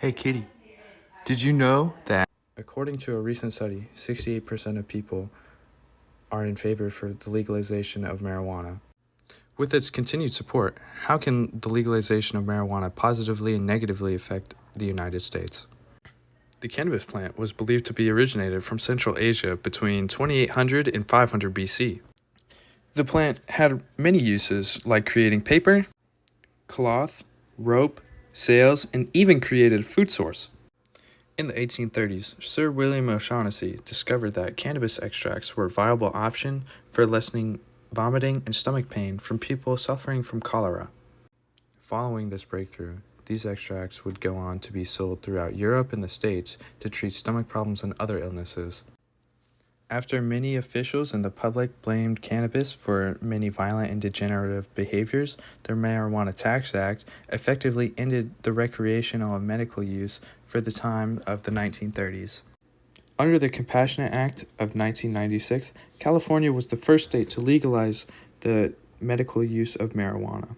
Hey Kitty, did you know that according to a recent study, 68% of people are in favor for the legalization of marijuana? With its continued support, how can the legalization of marijuana positively and negatively affect the United States? The cannabis plant was believed to be originated from Central Asia between 2800 and 500 BC. The plant had many uses like creating paper, cloth, rope, sails, and even created a food source. In the 1830s, Sir William O'Shaughnessy discovered that cannabis extracts were a viable option for lessening vomiting and stomach pain from people suffering from cholera. Following this breakthrough, these extracts would go on to be sold throughout Europe and the States to treat stomach problems and other illnesses. After many officials and the public blamed cannabis for many violent and degenerative behaviors, the Marijuana Tax Act effectively ended the recreational and medical use for the time of the 1930s. Under the Compassionate Act of 1996, California was the first state to legalize the medical use of marijuana.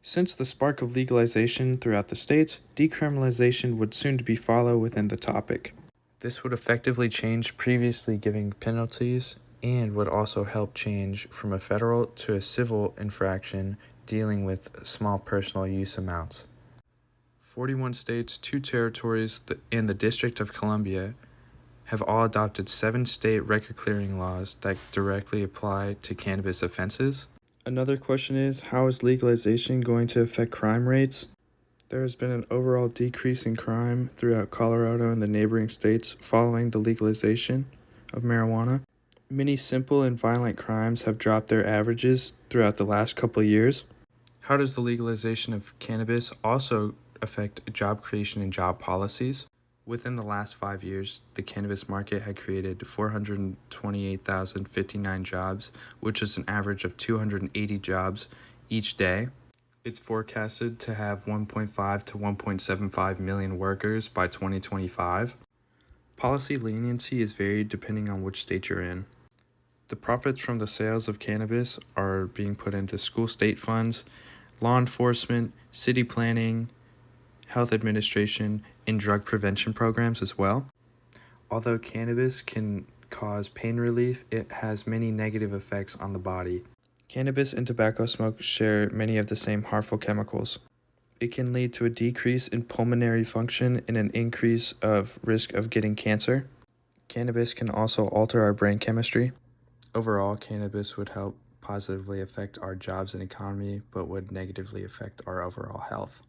Since the spark of legalization throughout the states, decriminalization would soon to be followed within the topic. This would effectively change previously giving penalties and would also help change from a federal to a civil infraction dealing with small personal use amounts. 41 states, 2 territories, and the District of Columbia have all adopted 7 state record clearing laws that directly apply to cannabis offenses. Another question is, how is legalization going to affect crime rates? There has been an overall decrease in crime throughout Colorado and the neighboring states following the legalization of marijuana. Many simple and violent crimes have dropped their averages throughout the last couple of years. How does the legalization of cannabis also affect job creation and job policies? Within the last 5 years, the cannabis market had created 428,059 jobs, which is an average of 280 jobs each day. It's forecasted to have 1.5 to 1.75 million workers by 2025. Policy leniency is varied depending on which state you're in. The profits from the sales of cannabis are being put into school state funds, law enforcement, city planning, health administration, and drug prevention programs as well. Although cannabis can cause pain relief, it has many negative effects on the body. Cannabis and tobacco smoke share many of the same harmful chemicals. It can lead to a decrease in pulmonary function and an increase of risk of getting cancer. Cannabis can also alter our brain chemistry. Overall, cannabis would help positively affect our jobs and economy, but would negatively affect our overall health.